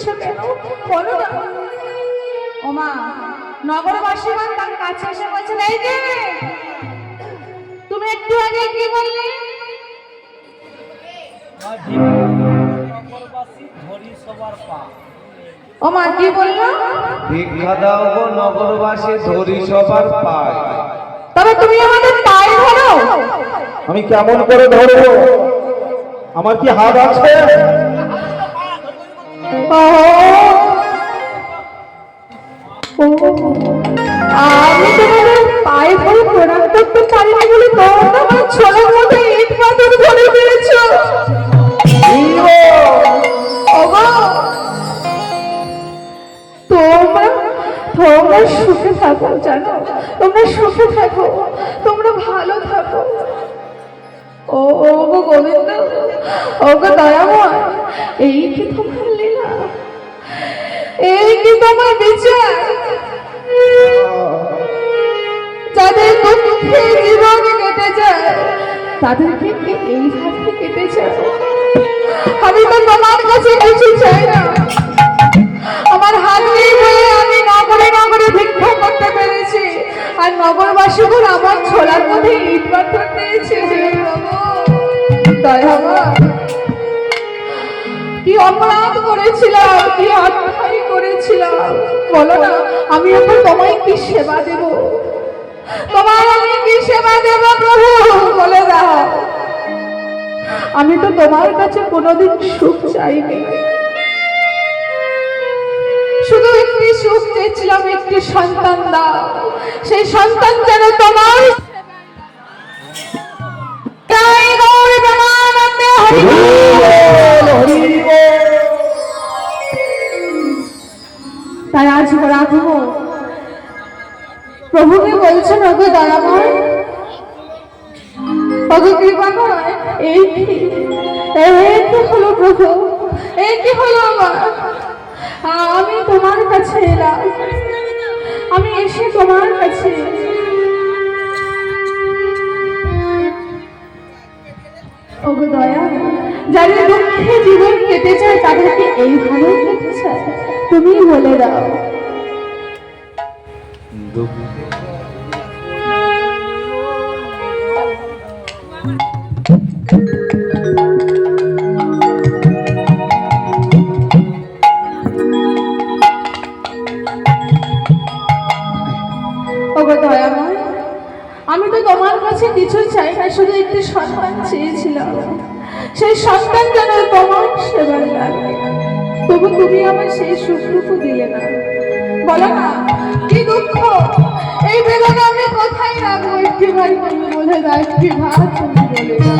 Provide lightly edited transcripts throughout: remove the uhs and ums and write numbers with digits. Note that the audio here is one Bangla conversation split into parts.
করছো কেন বলো না। ও মা, নগরবাসীগণ তার কাছে এসে বলছেন, এই যে তুমি একটু আগে কি বললে? ও মা কি বললো? ভিক্ষা দাও গো নগরবাসী ধরি সবার পায়। তবে তুমি আমাদের পায়ে ধরো। আমি কেমন করে ধরবো? আমার কি হাত আছে? আমি তোমাদের পায়ে ধরে প্রণাম করতে পারিনি বলে তোমরা আমার ছোলার মধ্যে ইট পাথর ধরে ফেলেছো। তোমরা সুখে থাকো, জানো, তোমরা সুখে থাকো, তোমরা ভালো থাকো। ও গো গোবিন্দ, ও গো দয়াময়, এই কি তোমার লীলা, এই কি তোমার বিচার? যাদের দুঃখে জীবন কেটে যায় তাদেরকে এইভাবে কেটে যায়। আমি তো তোমার কাছে কিছু চাই না। আমার হাত নেই বলে আমি নগরে নগরে ভিক্ষা করতে পেরেছি, আর নগরবাসীগুলো আমার ছোলার মধ্যে ইট পাথর দিয়েছে। কি অপরাধ করেছিলাম, কি অন্যায় করেছিলাম বলো না। আমি এখন তোমায় কি সেবা দেব? তোমার আমি কি সেবা দেব প্রভু বলে দাও। আমি তো তোমার কাছে কোনোদিন সুখ চাইনি, শুধু একটি সুখ চেয়েছিলাম, একটি সন্তান দাও। সেই সন্তান যেন তোমার। তাই আজ রাখবো প্রভুকে বলছেন, ওগো দয়াময়, ওগো কৃপাময়, এই কি হলো প্রভু, এই কি হলো আমার? আমি তোমার কাছে এলাম, আমি এসে তোমার কাছে। ওগো দয়া, যাদের দুঃখে জীবন কেটে যায় তাদেরকে এইভাবে কেটে যায়, তুমি বলে দাও। ওগো দয়াময়, আমি তো তোমার কাছে কিছু চাই না, শুধু একটি সন্তান চেয়েছিলাম। সেই সন্তান যেন তোমার সেবার লাগে, তবু তুমি আমার সেই সুখটুকু দিলে না। বলো না কি দুঃখ, এই বেদনা আমি কোথায় রাখবো? একটি ভাই তুমি বলে দাও, একটি ভাই তুমি বলে দাও।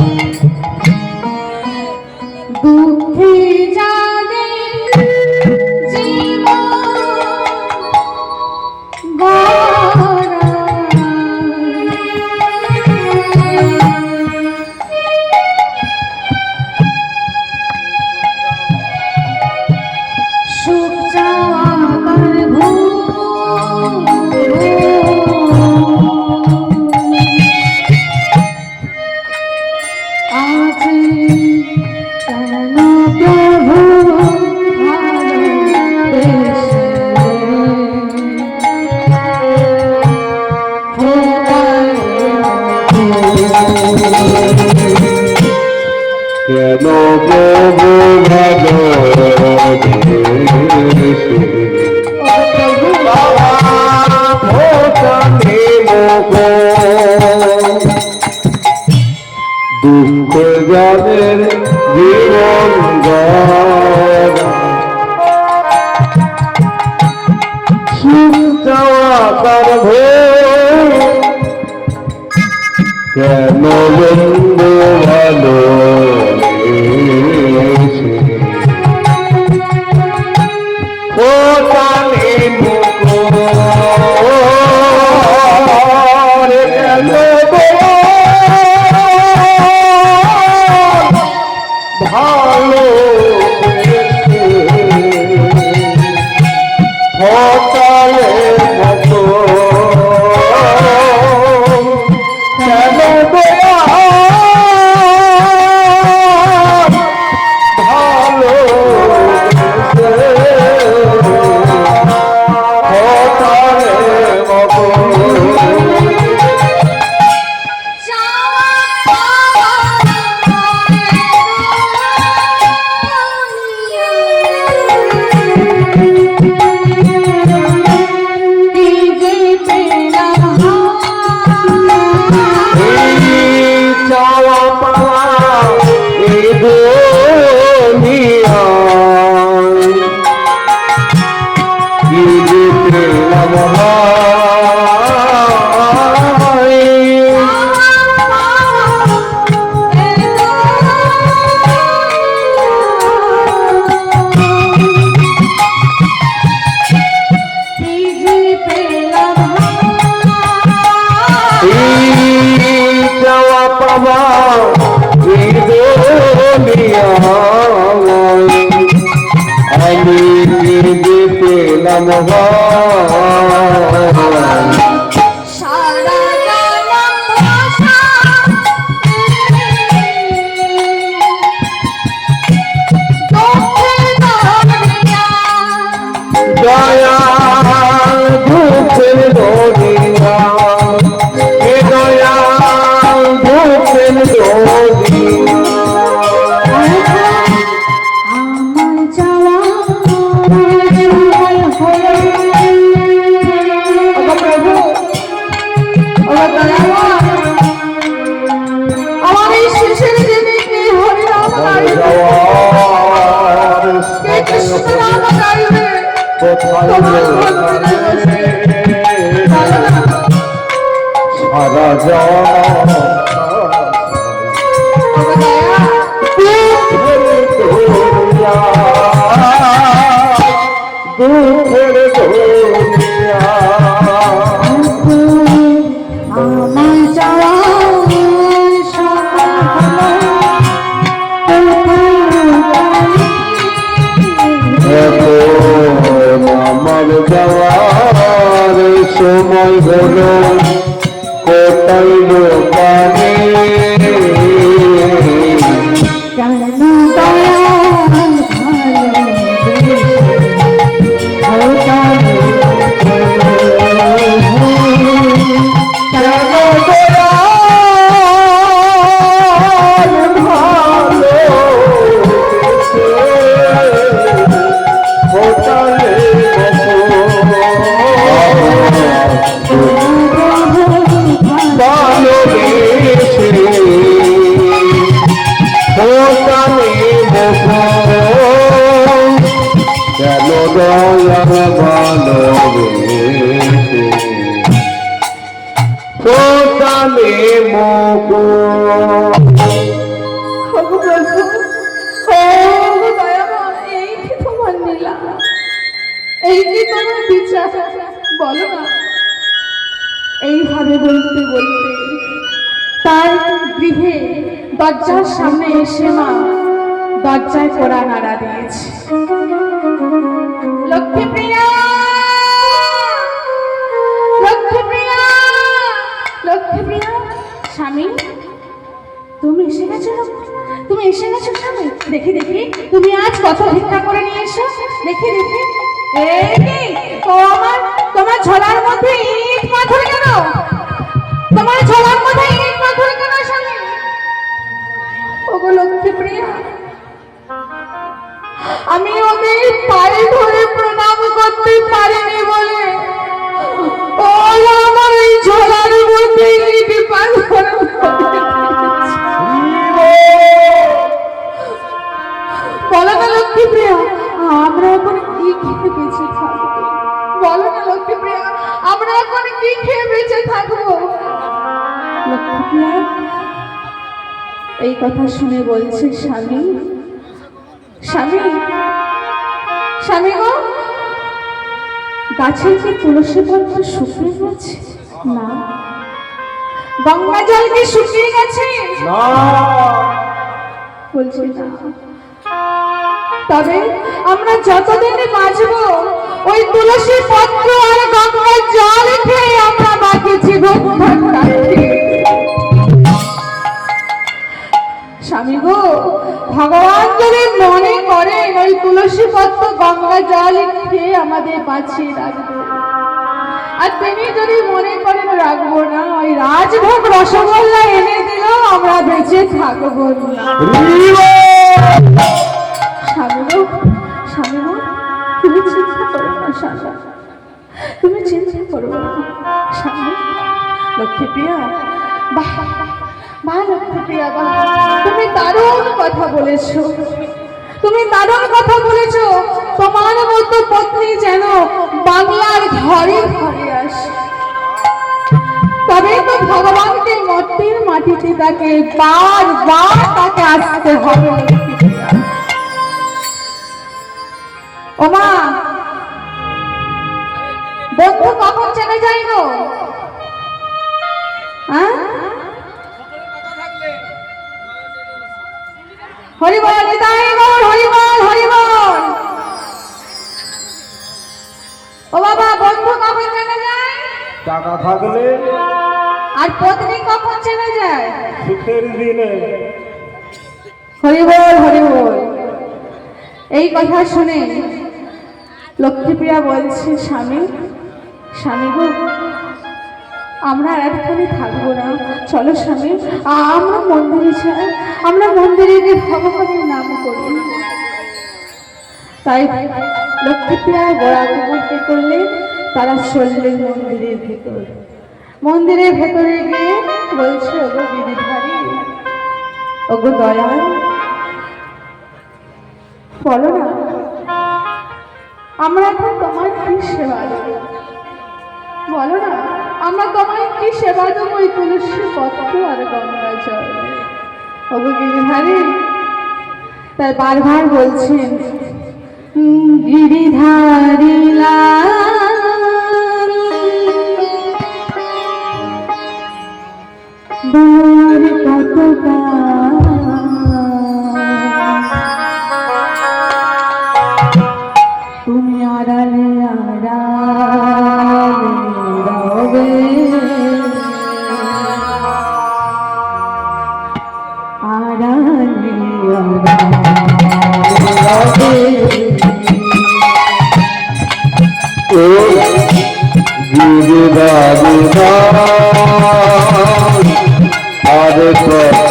দুঃখী জানে জীবন কেন প্রভু দুঃখ যাদের জীবন সুখ চাওয়া তার কেন বন্ধু ভালো ভালো নাম সারা জনম ভাষা দুঃখের দরিয়া দয়া দুঃখের দরিয়া এ দয়া দুঃখের দরিয়া আমার যাওয়া হলো প্রভু আমার এই শেষের দিনে কে হরিনাম গাইবে কে কৃষ্ণ নাম গাইবে তোমার ভক্তি বসে সারা জগৎ দুঃখের দরিয়া আমার যাওয়া এখন আমার যাওয়ার সময় হলো কোথায় লোকানে কেন দয়ার ভালোবেসে কোথালে মুখ বলো না এইভাবে বলতে বলতে তার গৃহে দরজার সামনে এসে মা দরজায় কড়া নাড়া দিয়েছে। লক্ষ্মীপ্রিয়া, লক্ষ্মীপ্রিয়া, লক্ষ্মীপ্রিয়া, স্বামী তুমি এসে গেছো? তুমি এসে গেছো স্বামী? দেখি দেখি তুমি আজ কত ভিক্ষা করে নিয়ে এসো, দেখি দেখি। এই কি তোমার ঝোলার মধ্যে ইট পাথর কেন? তোমার ঝোলার মধ্যে ইট পাথর কেন স্বামী? ওগো লক্ষ্মীপ্রিয়া, আমি ওকে পায়ে ধরে প্রণাম করতে পারিনি বলে ও আমার এই ঝোলার মধ্যে ইট পাথর বলো না লক্ষ্মীপ্রিয়া, আমরা এখন কি খেয়ে বেঁচে থাকবো? বলো না লক্ষ্মীপ্রিয়া, আমরা এখন কি খেয়ে বেঁচে থাকবো? লক্ষ্মীপ্রিয়া এই কথা শুনে বলছে, স্বামী স্বামী স্বামী গো, গাছের কি তুলসী পত্র শুকিয়ে গেছে? না। গঙ্গা জল কি শুকিয়ে গেছে? না। বলছি না। তবে আমরা যতদিন বাঁচবো ওই তুলসী পত্র আর গঙ্গার জল খেয়ে আমরা বাকি জীবন কাটাচ্ছি। স্বামী গো, ভগবান যদি মনে করেন ওই তুলসী পত্র গঙ্গা জল খেয়ে আমাদের বাঁচিয়ে রাখবে, আর তিনি যদি মনে করেন রাখবো না, ওই রাজভোগ রসগোল্লা এনে দিলেও আমরা বেঁচে থাকবো না। স্বামী গো, স্বামী গো, তুমি চিন্তা করো না স্বামী, তুমি চিন্তা করো না স্বামী। লক্ষ্মীপ্রিয়া, বাহ বাহ লক্ষ্মীপ্রিয়া, বাহ, তুমি দারুণ কথা বলেছো, তুমি দারুণ কথা বলেছো। তোমার মতো পত্নী যেন বাংলার ঘরে ঘরে আসে, তবে তো ভগবানকে মর্তের মাটিতে তাকে বারবার তাকে আসতে হবে। ওমা, বন্ধু কখন চলে যাই গো? হ্যাঁ, হরিবল, নিতাই গৌর, হরিবল হরিবল। টাকা থাকলে আর পত্নী কখন চেনা যায়? সুখের দিনে। হরি বল হরি বল। এই কথা শুনে লক্ষ্মীপ্রিয়া বলছে, স্বামী স্বামী গো, আমরা আর একখানে থাকবো না, চলো স্বামী আমরা মন্দিরে যাই, আমরা মন্দিরে গিয়ে ভগবানের নাম করি। তাই লক্ষ্মীপ্রিয়া গোড়াকে করতে করলে তারা চললেন মন্দিরের ভেতর। মন্দিরের ভেতরে গিয়ে বলছে, ওগো গিরিধারী, ওগো দয়াল, বলো না আমরা এখন তোমার কি সেবা দেব, বলো না আমরা তোমায় কি সেবা দেবো, ওই তুলসী পত্র আর গঙ্গা জল। ওগো গিরিধারী, তাই বারবার বলছেন, গিরিধারী লাল বার পতাকা, তুমি আড়ালে আড়ালে রবে, আড়ালে আড়ালে আর কত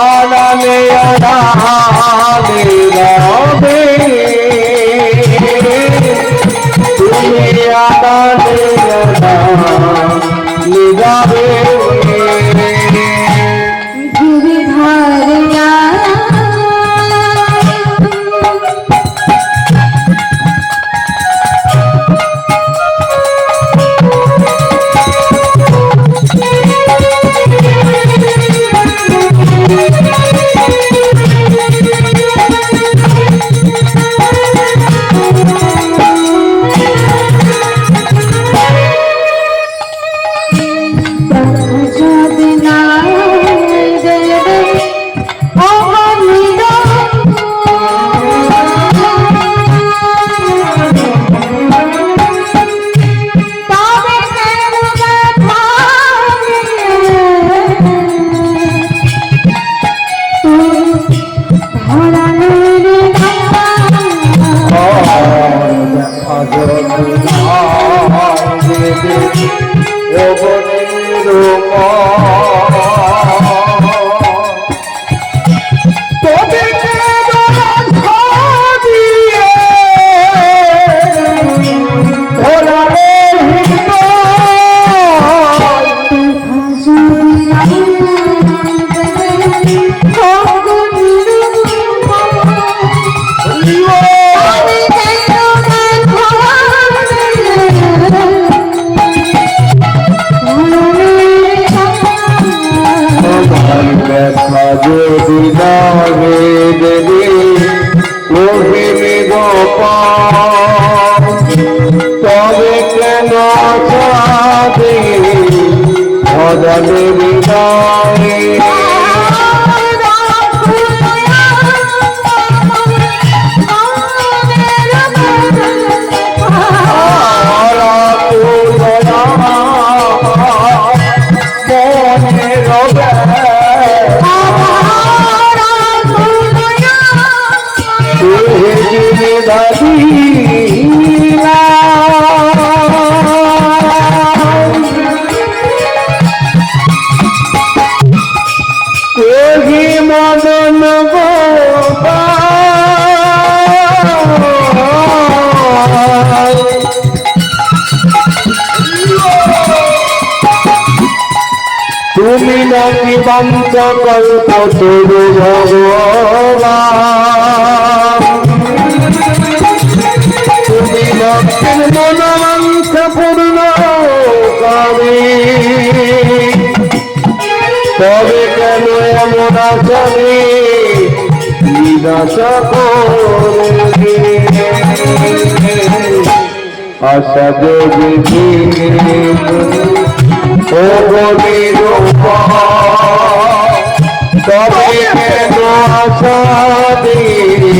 আড়ালে আড়ালে রবে, তুমি আড়ালে আড়ালে রবে। তবে কেন ভজনে হৃদয়ে মদন তুমি নাকি বঞ্চ কল্প তরু ভগবান, তুমি লক্ষ্মীর মনোবাঞ্ছ পূর্ণ করি, তবে কেন এমন আচরে নিরাশা করবি, আশা দেবী ও বলির তবে কেন আশা দেবী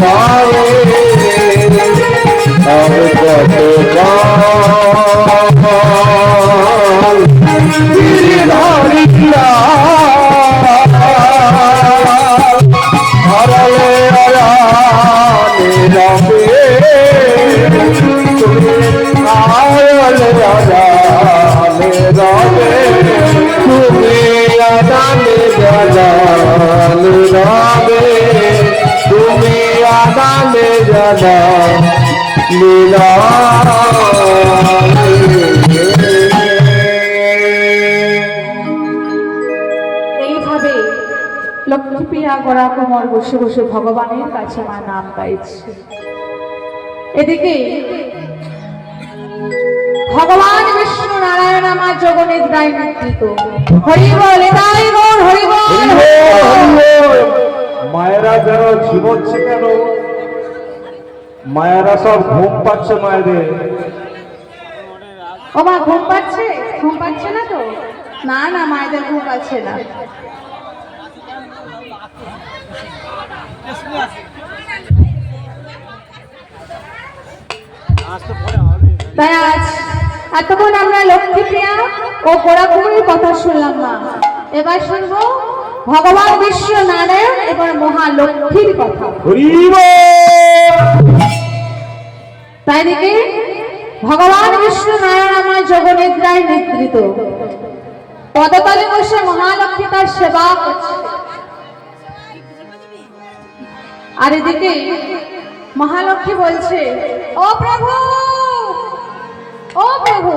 পায়ে আমি কত হারালে আয়ালে রবে আয়ালে আয়ালে রবে তুমি আদালে জালালে রবে তুমি আদালে জালালে লীলা এইভাবে লক্ষ্মীপ্রিয়া গোড়া কোমর বসে বসে ভগবানের কাছে আমার নাম গাইছে। এদিকে ভগবান বিষ্ণু নারায়ণ আমার জগনিদ্রায় নিদ্রিত। হরি বল, এটাই বল, হরি বল। মায়েরা যেন ঝিমোচ্ছে কেন? মায়েরা সব ঘুম পাচ্ছে মায়েদের। ও মা, ঘুম পাচ্ছে? ঘুম পাচ্ছে না তো? না না, মায়েদের ঘুম পাচ্ছে না। তাই আজ এতক্ষণ আমরা লক্ষ্মীপ্রিয়া ও গোড়াকুমারীর কথা শুনলাম না, এবার শুনবো ভগবান বিষ্ণু নারায়ণ এবং মহালক্ষ্মীর কথা। হরি বল। তাই দেখে ভগবান বিষ্ণু নারায়ণ আমার জগনিদ্রায় নিদ্রিত, পদতলে বসে মহালক্ষ্মী তার সেবা করছে। আর এদিকে মহালক্ষ্মী বলছে, ও প্রভু, ও প্রভু,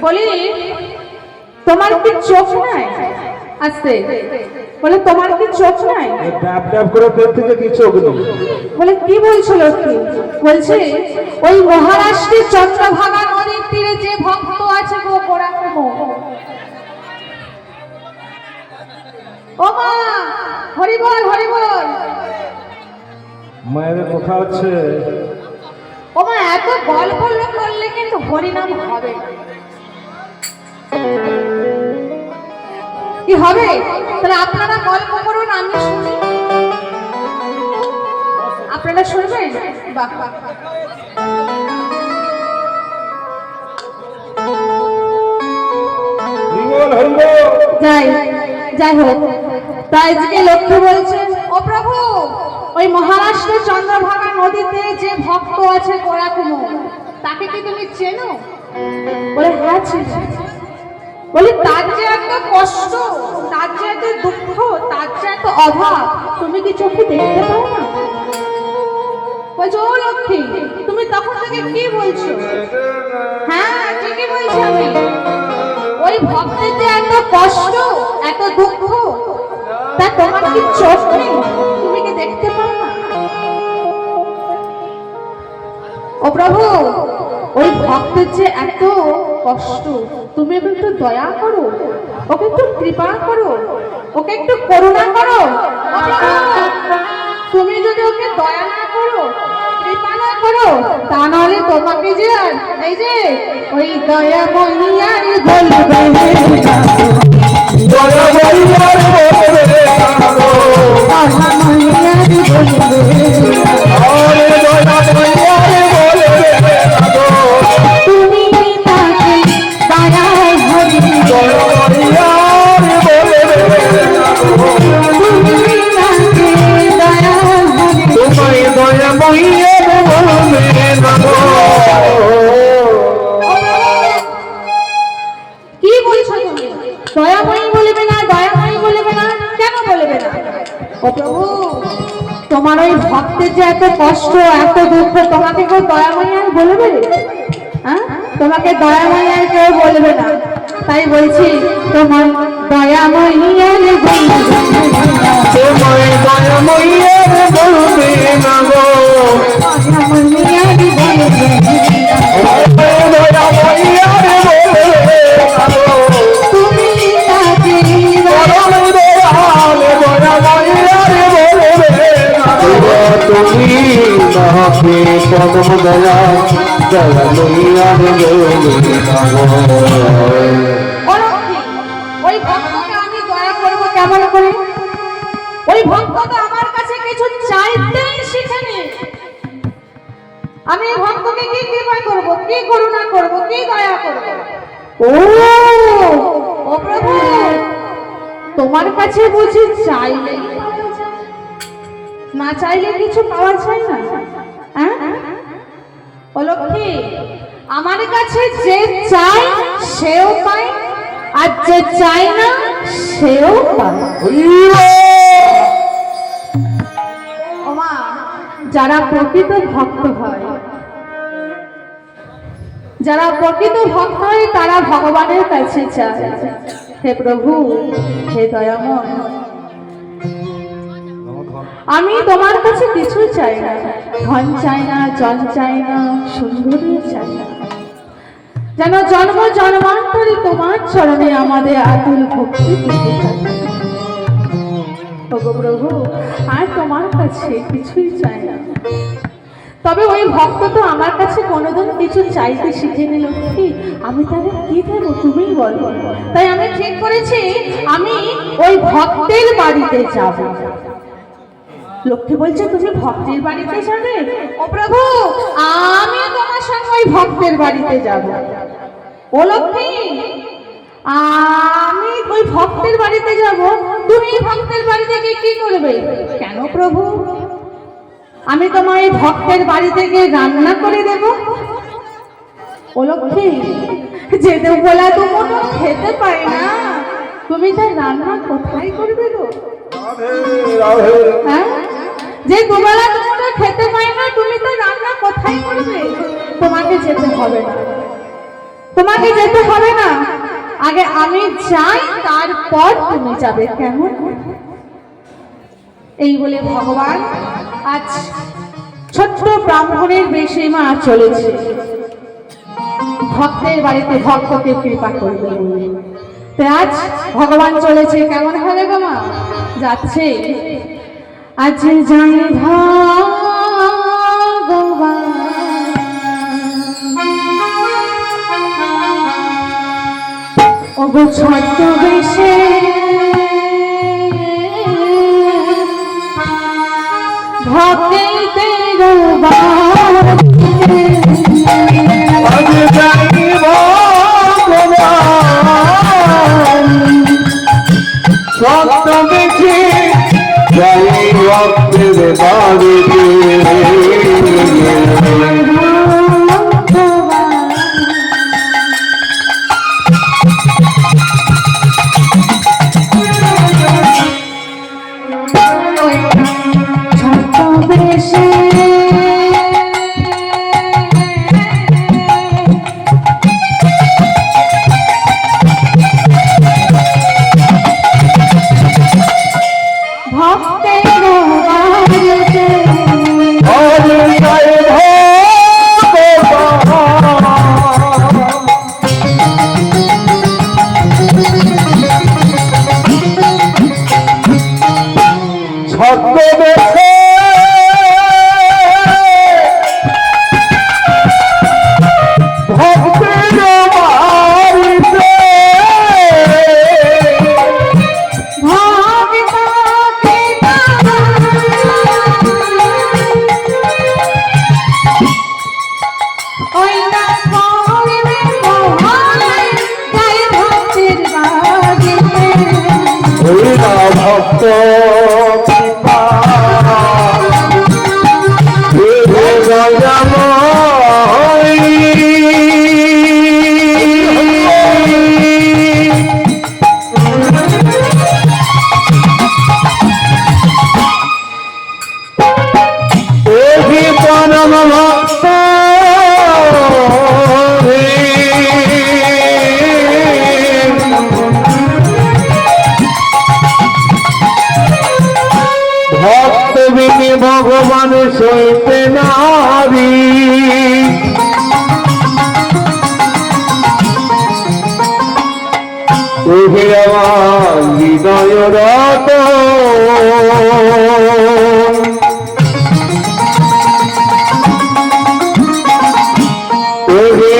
বলি তোমার কি চোখ নাই? আসতে বলে, তোমার কি চোখ নাই? ড্যাব ড্যাব করে পেট থেকে কি চোখ নেই? বলে, কি বলছো লক্ষ্মী? বলছে, ওই মহারাষ্ট্রের চন্দ্রভাগা নদীর তীরে যে ভক্ত আছে গো গোড়াকুমো। ও মা, হরি বল, হরি বল। মায়ের কথা হচ্ছে। ও মা, এত গল্প করলে কিন্তু হরিনাম হবে না। কি হবে? তাহলে আপনারা গল্প করুন, আমি শুনি। আপনারা শুনবেন? বাহ বাহ। যাই যাই হোক, তাই যে লক্ষ্মী বলছে, ও প্রভু, ওই মহারাষ্ট্রের চন্দ্রভাগা নদীতে যে ভক্ত আছে গোড়াকুমো, তাকে কি তুমি চেনো? বলে, হ্যাঁ চিনি। বলি, তার যে এত কষ্ট, তার যে এত দুঃখ, তার যে এত অভাব, তুমি কি চোখে দেখতে পাও না? বলছো, ও লক্ষ্মী, তুমি তখন থেকে কি বলছো? হ্যাঁ, ঠিকই বলছি আমি। ওই ভক্তের যে এত কষ্ট, এত দুঃখ, তা তোমার কি চোখ নেই? তুমি কি দেখতে পাও না? ও প্রভু, ওই ভক্তের যে এত কষ্ট, তুমি একটু দয়া করো, ওকে একটু কৃপা করো, ওকে একটু করুণা করো। ও প্রভু, তুমি যদি ওকে দয়া না করো, কৃপা না করো, তা নাহলে তোমাকে যে এই যে ওই দয়া মহিয়ার বলবে, দয়া বলিয়ার বলবে দয়া মহিয়ার বলবে, আরে দয়া বলিয়ার বলবে তুমি তাকে দয়ায় হরি, দয়া বলিয়ার বলবে তুমি তাকে দয়ায় হরি। তোমায় দয়া বলিয়ার বলবে না গো। কি বলছো তুমি? দয়াময়ী বলবে না, দয়াময়ী বলবে না, কেন বলবে না? ও প্রভু, তোমার ওই ভক্তের যে এত কষ্ট, এত দুঃখ, তোমাকে কেউ দয়াময়ী আর বলবে? হ্যাঁ, তোমাকে দয়াময়ী আর কেউ বলবে না। তাই বলছি, তোমার দয়াময়ী আর বলবে না, তোমায় দয়া বলিয়ার বলবে না গো। দয়াময়ী আর বলবে না, দয়া বলিয়ার বলবে না গো। তুমি তাকে পরম দয়াল দয়া বলিয়ার বলবে না গো। তুমি নাকে পরম দয়া দয়া বলিয়ার বলবে না গো। ওই ভক্তকে আমি দয়া করবো কেমন করে? ওই ওই ভক্ত তো আমার কাছে কিছু চাইতেই শিখেনি। আমি এই ভক্তকে কি কৃপা করব, কি করুণা করব, কি দয়া করব? ও ও প্রভু, তোমার কাছে বুঝি চাইলেই পাওয়া যায়? না চাইলে কিছু পাওয়া যায় না? হ্যাঁ, ও লক্ষ্মী, আমার কাছে যে চাই সেও পায়, আর যে চাই না সেও পায়। ওমা, যারা প্রকৃত ভক্ত হয়, যারা প্রকৃত ভক্ত হয় তারা ভগবানের কাছে চায়, হে প্রভু, হে দয়াময়, আমি তোমার কাছে কিছু চাই না, ধন চাই না, জন চাই না, সুন্দরী চাই না, যেন জন্ম জন্মান্তরে তোমার চরণে আমাদের আতুল ভক্তি পেতে থাকে। ওগো প্রভু, আর তোমার কাছে কিছুই চাই না। তবে ওই ভক্ত তো আমার কাছে কোনোদিন কিছু চাইতে শিখে নিল, কি আমি তাদের কি দেবো তুমিই বলো। তাই আমি ঠিক করেছি আমি ওই ভক্তের বাড়িতে যাব। লক্ষ্মী বলছে, তুমি ভক্তের বাড়িতে যাবে? ও প্রভু, আমি তোমার সঙ্গে ওই ভক্তের বাড়িতে যাব। ও লক্ষ্মী, আমি ওই ভক্তের বাড়িতে যাব, তুমি ভক্তের বাড়িতে গিয়ে কি করবে? কেন প্রভু, আমি তোমার এই ভক্তের বাড়িতে গিয়ে রান্না করে দেব। ও লক্ষ্মী, যেতে বলা তো মোটো খেতে পাই না, তুমি তাই রান্না কোথায় করবে গো? হ্যাঁ, যে দুবেলা তোমরা খেতে পাই না, তুমি তো রান্না কোথায় করবে? তোমাকে যেতে হবে না, তোমাকে যেতে হবে না, আগে আমি যাই, তারপর তুমি যাবে, কেমন? এই বলে ভগবান আজ ছোট্ট ব্রাহ্মণের বেশে মা চলেছে ভক্তের বাড়িতে ভক্তকে কৃপা করবে। আজ ভগবান চলেছে, কেমন হবে গো মা? যাচ্ছে, আজ যাই ভগবান ওগো ছদ্মবেশে, ভক্তের বাড়িতে আজ যাই ভগবান সত্য দেখে, যাই ভক্তের বাড়িতে। ভক্ত কৃপা হে পরম ভক্ত ভগবান সইতে নারী ওহে আমার হৃদয় রত ওহে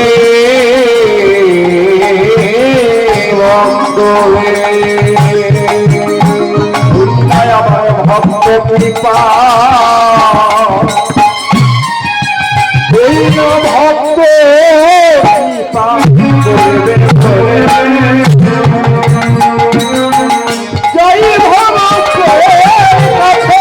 ভক্ত হে আমার কৃপা দৈন ভক্ত কৃপা করবে জয় ভক্তের কাছে আছে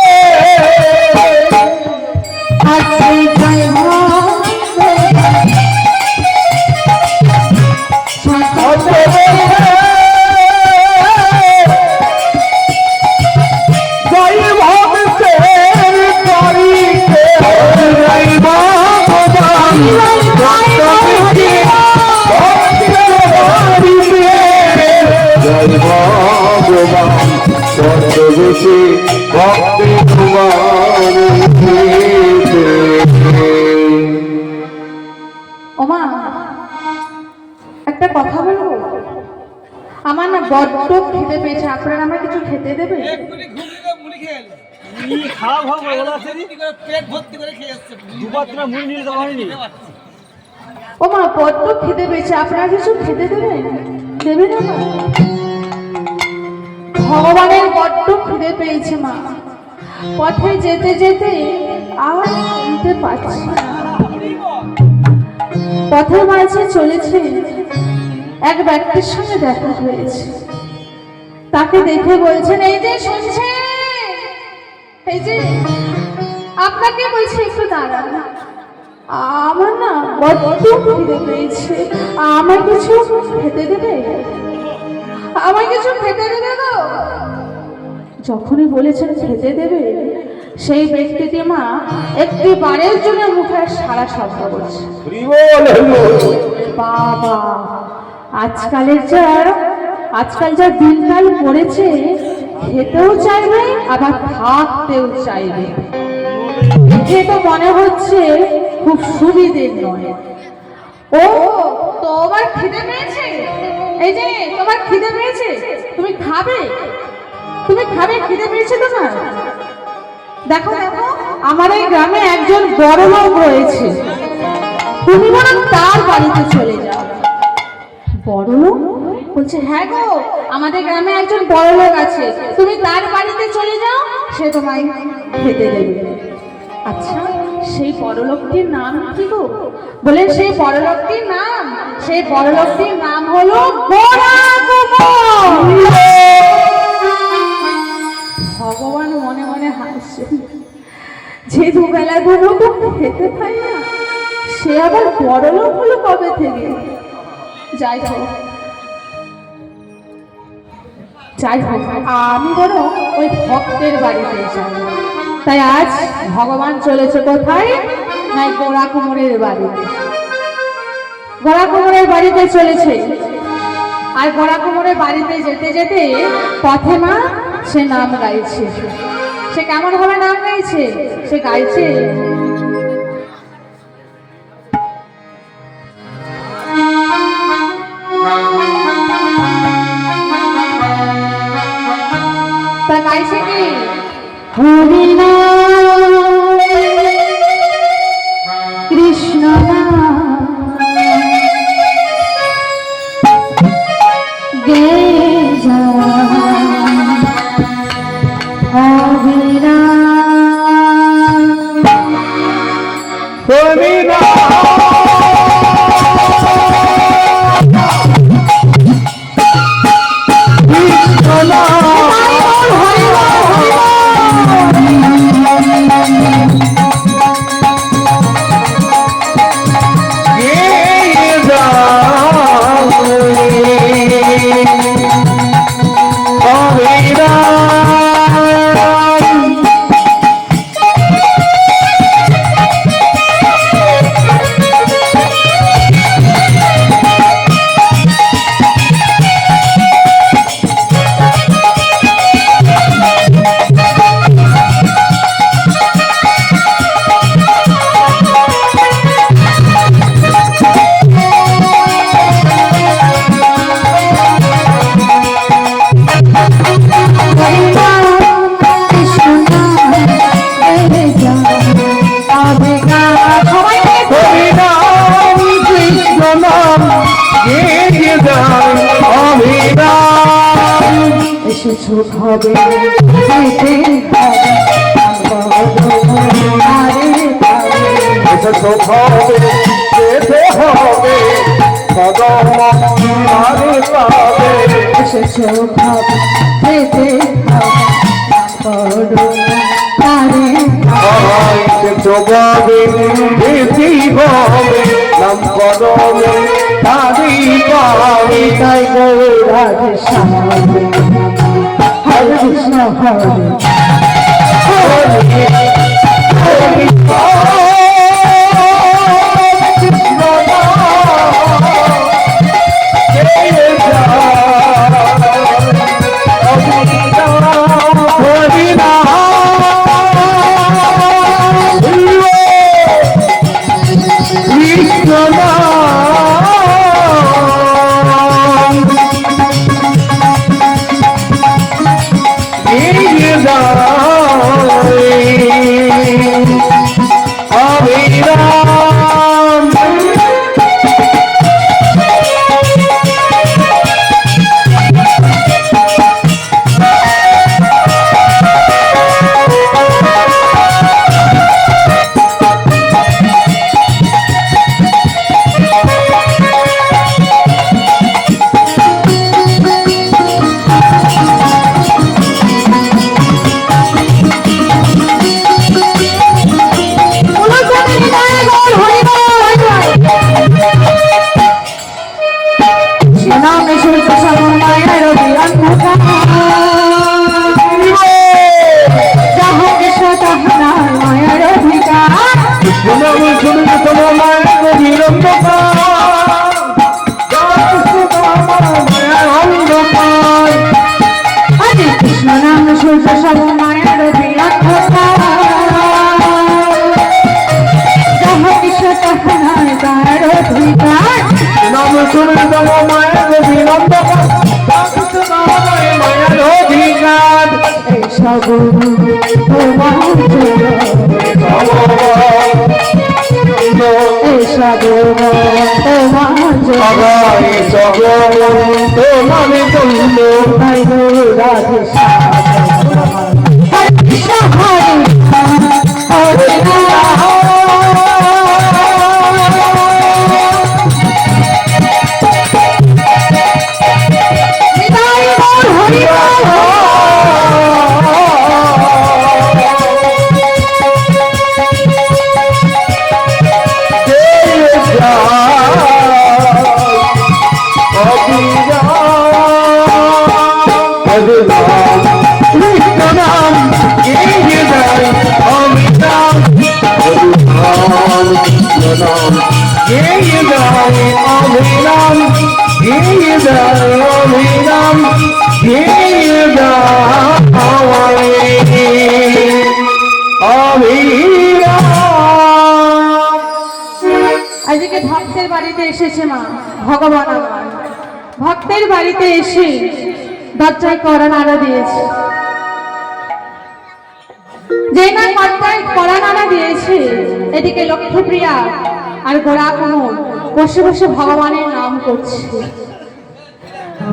জয় ওমা একটা কথা বলবো, আমার না বড্ড খেতে পেয়েছে, আপনারা আমার কিছু খেতে দেবে? ওমা বড্ড খেতে পেয়েছে, আপনারা কিছু খেতে দেবেন? দেবেন না? ভগবানের বড্ড খিদে পেয়েছে মা, পথে যেতে যেতে আর শুনতে পাচ্ছি না। পথের মাঝে চলেছে, এক ব্যক্তির সঙ্গে দেখা হয়েছে। তাকে দেখে বলছেন, এই যে শুনছে, এই যে আপনাকে বলছি একটু দাঁড়ান, আমার না বড্ড খিদে পেয়েছে, আমার কিছু খেতে দেবে? আমার কিছু খেতে দেবে গো? যখনই বলেছেন খেতে দেবে, সেই ব্যক্তিটি মা একটি বারের জন্য মুখে সারা শব্দ করছে। বাবা, আজকাল যা দিনকাল পড়েছে, খেতেও চাইবে আবার থাকতেও চাইবে। দেখে তো মনে হচ্ছে খুব সুবিধের নয়। ও তোমার খিদে পেয়েছে? এই যে তোমার খিদে পেয়েছে, তুমি খাবে? তুমি খাবে? খিদে পেয়েছে তোমার? দেখো দেখো, আমার এই গ্রামে একজন বড় লোক রয়েছে, তুমি বরং তার বাড়িতে চলে যাও। বড় লোক বলছে, হ্যাঁ গো, আমাদের গ্রামে একজন বড় লোক আছে, তুমি তার বাড়িতে চলে যাও, সে তোমায় খেতে দেবে। আচ্ছা, সেই বড় লোকটির নাম কি গো? বলে সেই বড় লোকটির নাম হলো ভগবান মনে মনে হাসছে, যে দুবেলা দুটো তো খেতে পায় না, সে আবার বড় লোক হলো কবে থেকে? যাই হোক, আমি বরং ওই ভক্তের বাড়িতে যাই। তাই আজ ভগবান চলেছে কোথায়? নাই গোড়া কুমোরের বাড়িতে। গোড়া কুমোরের বাড়িতে চলেছে, আর গোড়া কুমোরের বাড়িতে যেতে যেতে পথে মা সে নাম গাইছে। সে কেমন ভাবে নাম গাইছে? সে গাইছে, তা গাইছে কি? হরি নাম কৃষ্ণ নাম গে যা, হরি এসেছো ভাবে তারে পাবে এসে শোভাবে যেতে হবে কদম আরে পাবে এসেছো ভাব যেতে হবে করো তারে সে শোভাবে যেতেই হবে নাম কদমে তারই পাবে তাই গৌর রাধে শ্যামে হরে কৃষ্ণ হরে কৃষ্ণ নাম সূর্য সব মায়ের যাহ কৃষ্ণ তাহার তার অধিকার নাম শুনে তব মায়ের বিনন্দন মায়ের অধিকার এসব তোমার এসব তোমার তাই রাধে আজকে ভক্তের বাড়িতে এসেছে মা ভগবান আমার ভক্তের বাড়িতে এসে দরজায় কড়া নাড়া দিয়েছে যে না দরজায় কড়া নাড়া দিয়েছে এদিকে লক্ষ্মীপ্রিয়া আর গোড়া কোমর বসে বসে ভগবানের নাম করছে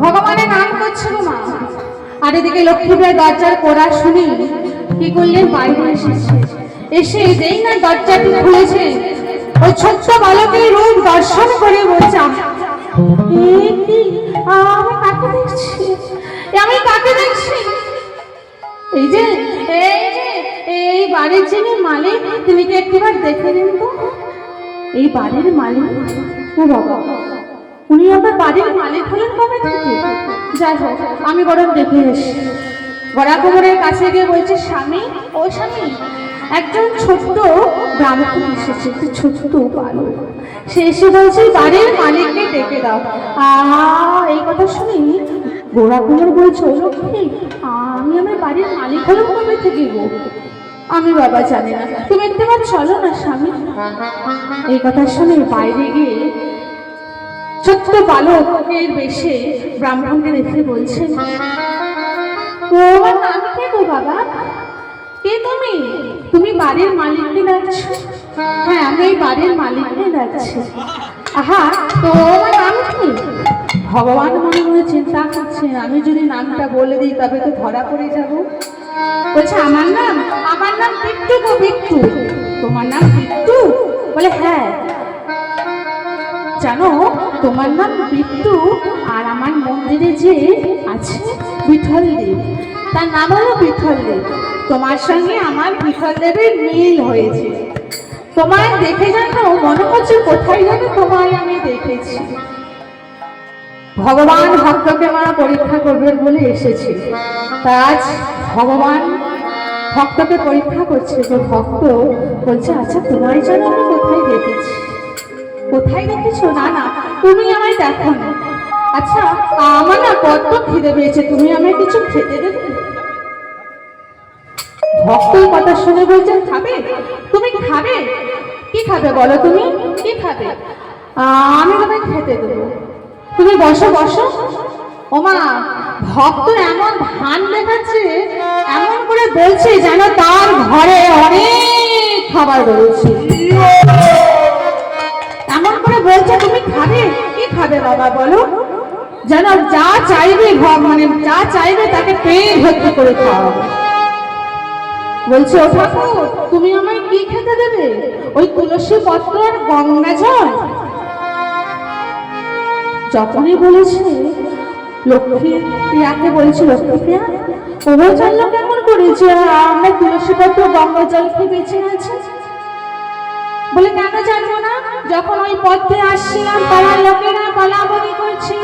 ভগবানের নাম করছে গো মা আর এদিকে লক্ষ্মীপ্রিয়া দরজার কড়া শুনি কি করলেন বাইরে এসেছে এসে যেই না দরজাটি খুলেছে ওই ছোট্ট বালকের রূপ দর্শন করে বলছে আমি কাকে দেখছি এই যে এই বাড়ির যিনি মালিক তিনি কি একটিবার দেখে নিন তো এই বাড়ির মালিক ও বাবা উনি আবার বাড়ির মালিক হলেন কবে থেকে যাই হোক আমি বরং দেখে এসি গড়া কোমরের কাছে গিয়ে বলছে স্বামী ও স্বামী একজন ছোট্ট ব্রাহ্মণ এসেছে একটু ছোট্ট বালক সে এসে বলছে বাড়ির মালিককে ডেকে দাও এই কথা শুনি গোড়া কোমর বলছো লক্ষ্মী আমি আমার বাড়ির মালিক হলাম কবে থেকে গো আমি বাবা জানি না তুমি একটিবার চলো না স্বামী এই কথা শুনে বাইরে গিয়ে ছোট্ট বালকের বেশে ব্রাহ্মণকে দেখে বলছেন তোমার নাম কে গো বাবা কে তুমি তুমি বাড়ির মালিককে ডাকছো হ্যাঁ আমি এই বাড়ির মালিককে ডাকছি আহা তোমার নাম কি ভগবান মনে মনে চিন্তা করছেন আমি যদি নামটা বলে দিই তবে তো ধরা পড়ে যাব বলছে আমার নাম বিট্টু গো বিট্টু। তোমার নাম বিট্টু? বলে হ্যাঁ। জানো তোমার নাম বিট্টু আর আমার মন্দিরে যে আছে বিঠল দেব, তার নাম হলো বিঠল দেব। তোমার সঙ্গে আমার বিঠল দেবের মিল হয়েছে। তোমায় দেখে জানো মনে হচ্ছে কোথায় যেন তোমায় আমি দেখেছি। ভগবান ভক্তকে মা পরীক্ষা করবেন বলে এসেছে। তা আজ ভগবান ভক্তকে পরীক্ষা করছে। তো ভক্ত বলছে আচ্ছা তোমায় যেন আমি কোথায় দেখেছি। কোথায় দেখেছো? না না, তুমি আমায় দেখো না। আচ্ছা আমার না কত খিদে পেয়েছে, তুমি আমায় কিছু খেতে দেবে? ভক্তর কথা শুনে বলছেন খাবে? তুমি খাবে? কি খাবে বলো, তুমি কি খাবে? আমি তোমায় খেতে দেবো। তুমি বসো বসো। ওমা, ভক্ত এমন ধান দেখাচ্ছে, এমন করে বলছে যেন তার ঘরে অনেক খাবার রয়েছে। এমন করে বলছে তুমি খাবে? কি খাবে বাবা বলো? যেন যা চাইবে মানে যা চাইবে তাকে পেয়ে ভর্তি করে খাওয়াবে। বলছে ও ঠাকুর তুমি আমায় কি খেতে দেবে? ওই তুলসী পত্র আর গঙ্গা জল। যখনই বলেছে লক্ষ্মী প্রিয়াকে বলছে লক্ষ্মী প্রিয়া ওরা জানলো কেমন করে যে আমরা তুলসী পত্র গঙ্গা জল খেয়ে বেঁচে আছে? বলে কেন জানবো না, যখন ওই পথে আসছিলাম পাড়ার লোকেরা বলাবলি করছিল।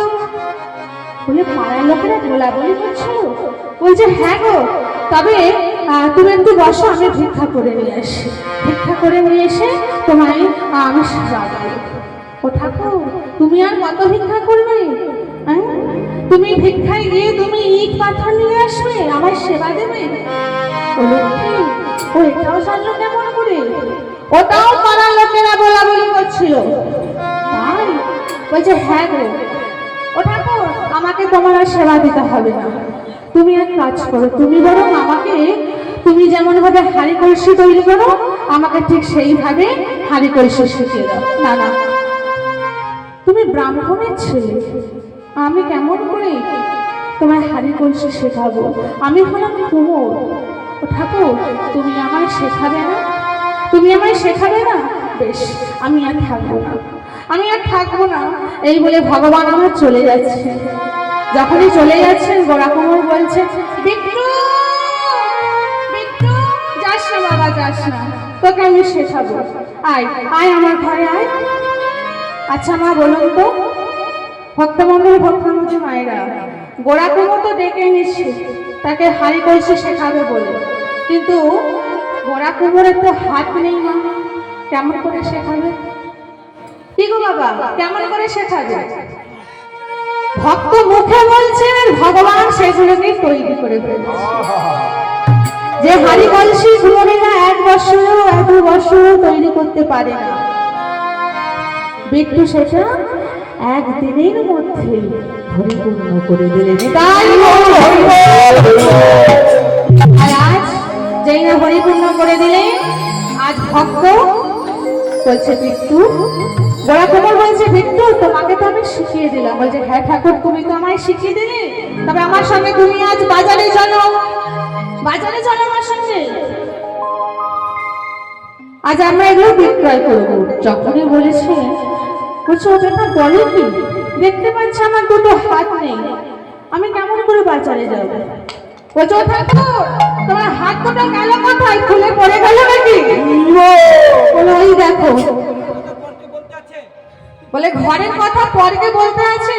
বলে পাড়ার লোকেরা বলাবলি করছিল? বলছে হ্যাঁ গো, তবে তুমি একটু বসো, আমি ভিক্ষা করে নিয়ে আসি। ভিক্ষা করে নিয়ে এসে তোমায় আমি জাগাই। ও ঠাকুর তুমি আর কত ভিক্ষা করবে? তুমি ভিক্ষায় গিয়ে তুমি ইট পাথর নিয়ে আসবে, আমার সেবা দেবে? ও লক্ষ্মী ও এটাও জানলো কেমন করে? ওটাও পাড়ার লোকেরা বলাবলি করছিল। তাই? বলছে হ্যাঁ গো। ও ঠাকুর আমাকে তোমার আর সেবা দিতে হবে না, তুমি এক কাজ করো, তুমি বরং আমাকে তুমি যেমন ভাবে হাঁড়ি কলসি তৈরি করো আমাকে ঠিক সেইভাবে হাঁড়ি কলসি শিখিয়ে দাও। না না, তুমি ব্রাহ্মণের ছেলে, আমি কেমন করে তোমায় হাঁড়ি কলসি শেখাবো? আমি হলাম কুমোর। ও ঠাকুর তুমি আমায় শেখাবে না? তুমি আমায় শেখাবে না? বেশ, আমি আর থাকবো না, আমি আর থাকবো না। এই বলে ভগবান আমার চলে যাচ্ছে। যখনই চলে যাচ্ছেন গোড়া কুমোর বলছে বিট্টু বিট্টু যাস না বাবা, যাস না, তোকে আমি শেখাবো। আয় আয় আমার ঘরে আয়। আচ্ছা মা বলুন তো, ভক্তমন্ডল ভক্তমন্ত্রী মায়েরা গোড়া কুমোর তো ডেকে নিচ্ছে তাকে হাঁড়ি কলসি শেখাবে বলে, কিন্তু গোড়া কুমোরের তো হাত নেই মা, কেমন করে শেখাবে? কি গো বাবা কেমন করে শেখাবে? ভক্ত মুখে বলছেন ভগবান সেগুলোকে তৈরি করে ফেলছে। যে হাঁড়ি কলসি কুমোরেরা 1 বছর 2 বছর তৈরি করতে পারে না, বিট্টু সেটা একদিনের মধ্যে পরিপূর্ণ করে দিলেন। তাই আজ যেই না পরিপূর্ণ করে দিলে, আজ ভক্ত বলছে বিট্টু, গোড়া কুমোর বলছে বিট্টু তোমাকে তো আমি শিখিয়ে দিলাম। বলছে হ্যাঁ ঠাকুর তুমি তো আমায় শিখিয়ে দিলে, তবে আমার সঙ্গে তুমি আজ বাজারে চলো, বাজারে চলো আমার সঙ্গে, আজ আমরা এগুলো বিক্রয় করবো। যখনই বলেছে বলছে ও বেটা বলে কি, দেখতে পাচ্ছি আমার দুটো হাত নেই, আমি কেমন করে বাজারে যাবো? বলছে ও ঠাকুর তোমার হাত দুটো গেল কোথায়, খুলে পড়ে গেল নাকি? বলে ওই দেখো। বলে ঘরের কথা পরকে বলতে আছে?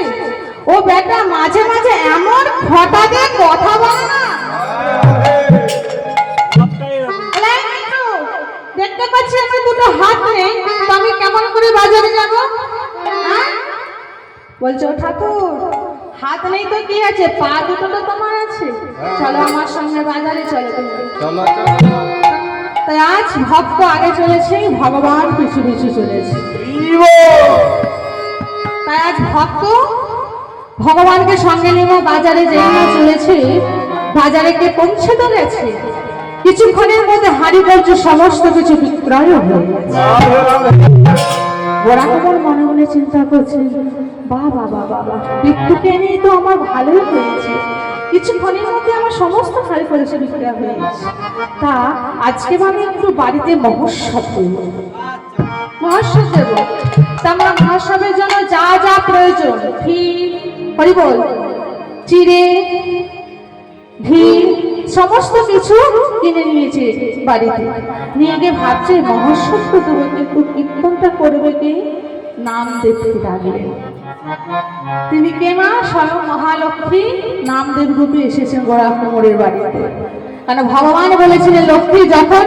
ও বেটা মাঝে মাঝে এমন খটা দিয়ে কথা বলে না। দেখতে পাচ্ছি আমার দুটো হাত নেই, তো আমি কেমন করে বাজারে যাব? বলছে ও ঠাকুর হাত নেই তো কি আছে, পা দুটো তো তোমার আছে, চলো আমার সঙ্গে বাজারে চলো। তাই আজ ভক্ত আগে চলেছে, ভগবান পিছু পিছু চলেছে। তাই আজ ভক্ত ভগবানকে সঙ্গে নিয়ে বাজারে যেই না চলেছে, বাজারে কে পৌঁছে তো গেছে, কিছুক্ষণের মধ্যে হাঁড়ি কলসি সমস্ত কিছু বিক্রয় হয়ে গেছে। গোড়া কুমোর মনে মনে চিন্তা করছে বাবা বাবা বাবা, বিট্টুকে নিয়ে তো আমার ভালোই হয়েছে, কিছুক্ষণের মধ্যে আমার সমস্ত খালি করেছে বিক্রিয়া হয়ে গেছে। তা আজকে আমি একটু বাড়িতে মহোৎসব করব, মহোৎসব দেব। তা আমার মহোৎসবের জন্য যা যা প্রয়োজন, ক্ষীর, হরিবল, চিড়ে, ঘি, সমস্ত কিছু কিনে নিয়েছে বাড়িতে। নিয়ে গিয়ে ভাবছে মহোৎসব তো দেবো, কিন্তু কীর্তনটা করবে কে? নাম দেখতে ডাকলেন। তিনি কে মা? স্বয়ং মহালক্ষ্মী নামদেব রূপে এসেছেন গোড়া কুমোরের বাড়িতে। কারণ ভগবান বলেছিলেন লক্ষ্মী যখন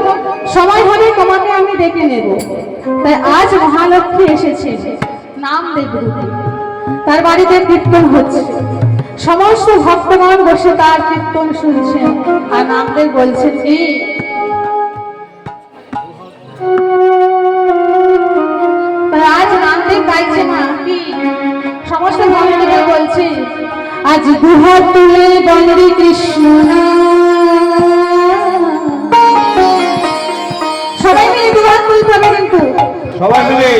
সময় হবে তোমাকে আমি ডেকে নেব। তাই আজ মহালক্ষ্মী এসেছে নামদেব রূপে। তার বাড়িতে কীর্তন হচ্ছে, সমস্ত ভক্তগণ বসে তার কীর্তন শুনছেন। আর নামদেব বলছেন কি? আজ নামদেব গাইছে মা কি? সমস্ত ভক্তরা বলছে আজ দুহাত তুলে বন্দে কৃষ্ণ। সবাই মিলে দুহাত তুলতে হবে, কিন্তু সবাই মিলে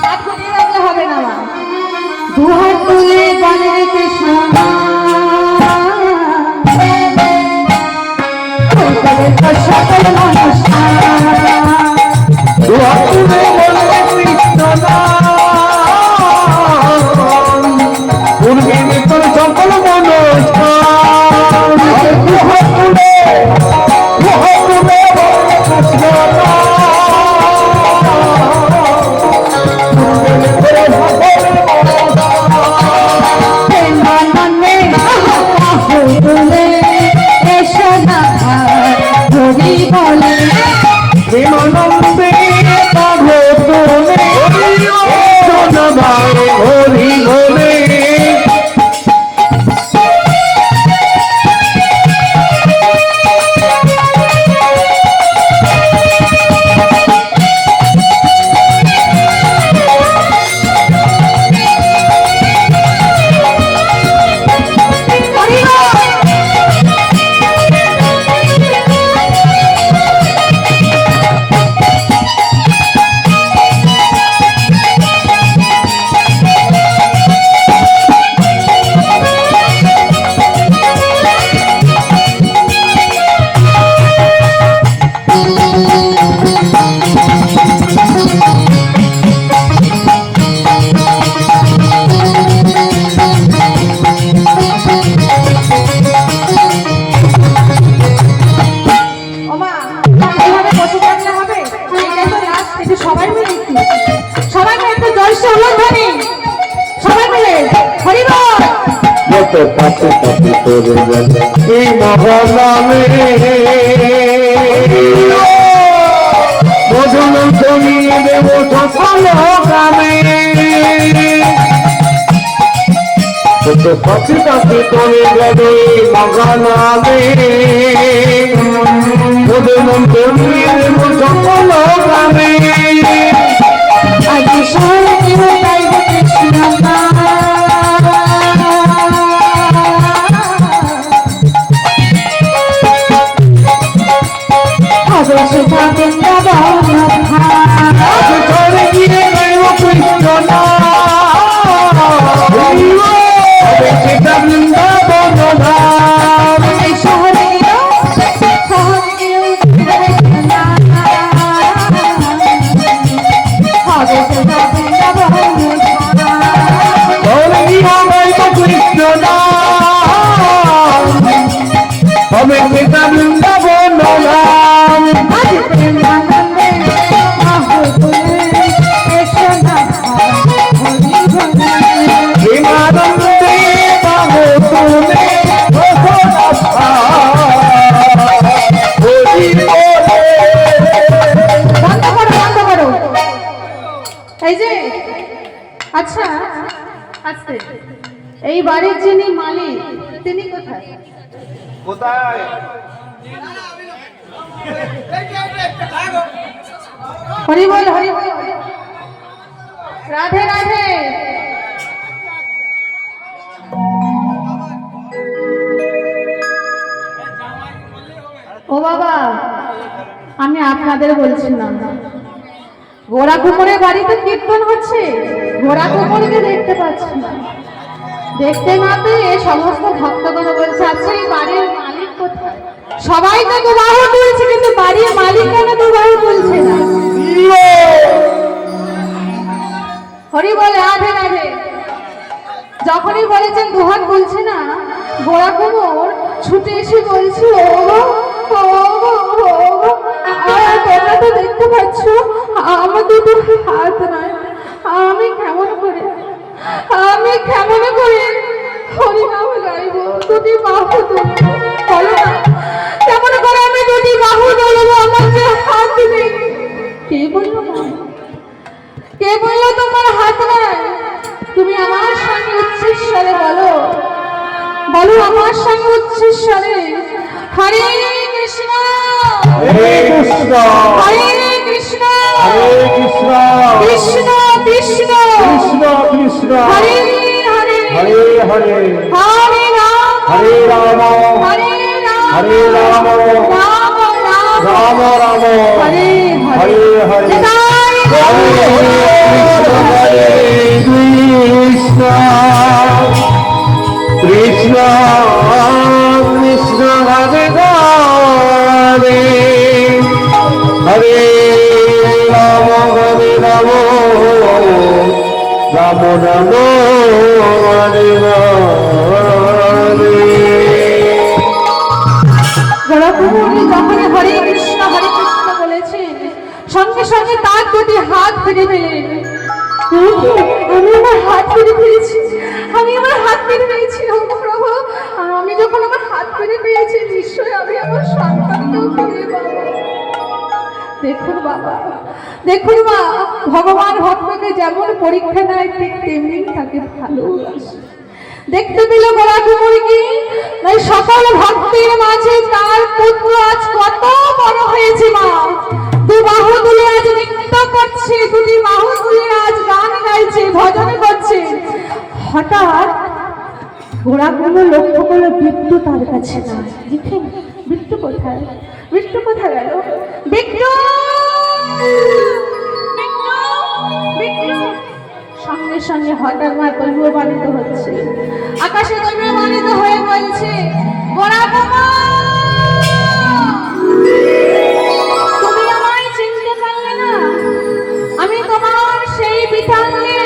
হাত ঘুরিয়ে রাখলে হবে না মা। দুহাত তুলে বন্দে কৃষ্ণ, সকল মানুষ কাছে কাছে করে এই মহলামে মধুর জমিয়ে দেব সকল গ্রামে। কাছে কাছে করে যাবে মহলামে মধুর জমিয়ে দেব সকল গ্রামে। আজ সবাই গাইব কৃষ্ণ নাম, আচ্ছা আচ্ছা এই বাড়ির যিনি মালিক তিনি কোথায়? কোথায়? হরি বল হরি বল, রাধে রাধে। ও বাবা, আমি আপনাদের বলছিলাম গোড়া কুমোরের বাড়িতে কীর্তন হচ্ছে, গোড়া কুমোরকে দেখতে পাচ্ছি না। দেখতে না পেয়ে এই সমস্ত ভক্তগণ বলছে, আচ্ছা এই বাড়ির মালিক কোথায়? সবাই তো দুবাহু তুলছে, কিন্তু বাড়ির মালিক কেন দুবাহু তুলছে না? হরি বলে রাধে রাধে। যখনই বলেছেন দুহাত বলছে না, গোড়া কোমর ছুটে এসে বলছে, ও গো, ও গো, ও গো, তোমরা তো দেখতে পাচ্ছ আমার দুটো হাত নাই, আমি কেমন করে হরি নাম গাইব, দুটি বাহু তুলবো? বলো না, কেমন করে আমি দুটি বাহু তুলবো? আমার যে হাত নেই। কে বললো মা? কে বললো তোমার হাত নাই? তুমি আমার সঙ্গে উচ্চস্বরে বলো, বলো আমার সঙ্গে উচ্চস্বরে, হরে কৃষ্ণ হরে কৃষ্ণ হরে কৃষ্ণ হরে কৃষ্ণ কৃষ্ণ কৃষ্ণ কৃষ্ণ কৃষ্ণ হরে হরে হরে হরে হরে রাম হরে রাম হরে রাম হরে রাম রাম রাম রাম রাম হরে হরে হরে জয় হরে কৃষ্ণ কৃষ্ণ কৃষ্ণ হরে হরে হরে রাম রাম রাম হরে হরে। গৌরবপুরী যখনই হরে কৃষ্ণ বলেছেন, সঙ্গে সঙ্গে তার দুটি হাত ফিরে পেলেন। আমি আমার হাত ফিরে পেয়েছি, আমি আমার হাত ফিরে পেয়েছি। ও প্রভু, আমি যখন আমার হাত ফিরে পেয়েছি, নিশ্চয়ই আমি আমার সন্তানকেও ফিরে পাবো। দেখুন বাবা, দেখুন মা, ভগবান ভক্তকে যেমন পরীক্ষা নেয় ঠিক তেমনি তাকে ভালোবাসে। দেখতে পেল গোরা কুমুর কি এই সকল ভক্তের মাঝে তার পুত্র আজ কত বড় হয়েছে। মা দু বাহু তুলে আজ নৃত্য করছে, দুটি বাহু তুলে আজ গান গাইছে, ভজন করছে। হঠাৎ গোরা কুমুর লক্ষ্য করলো বিট্টু তার কাছে না। দেখেন বিট্টু কোথায়? বিট্টু কোথায় গেল? বিট্টু বিট্টু সঙ্গে সঙ্গে হঠাৎ মা দৈববাণিত হচ্ছে, আকাশে দৈববাণিত হয়ে বলছে, গোরা কুমুর, তুমি আমায় চিনতে পারলে না? আমি তোমার সেই বিটাঙ্গে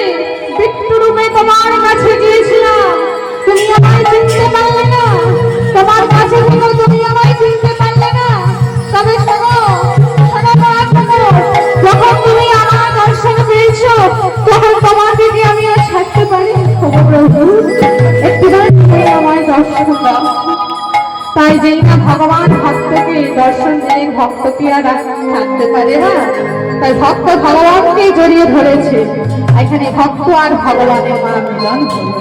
বিট্টু রূপে তোমার কাছে গিয়েছিলাম, তুমি আমায় চিনতে পারলে না? তোমার কাছে থেকেও তুমি আমায় চিনতে পারলে না? তবে শোনো, শোনো গোরা কুমুর, যখন তুমি আমার দর্শন পেয়েছো, তখন তোমাকে কি আমি আর ছাড়তে পারি? ওগো প্রভু, একটিবার তুমি আমায় দর্শন দাও। তাই যেই না ভগবান ভক্তকে দর্শন দিলে ভক্ত কি আর থাকতে পারে না? তাই ভক্ত ভগবানকে জড়িয়ে ধরেছে। এখানে ভক্ত আর ভগবানের মিলন হলো।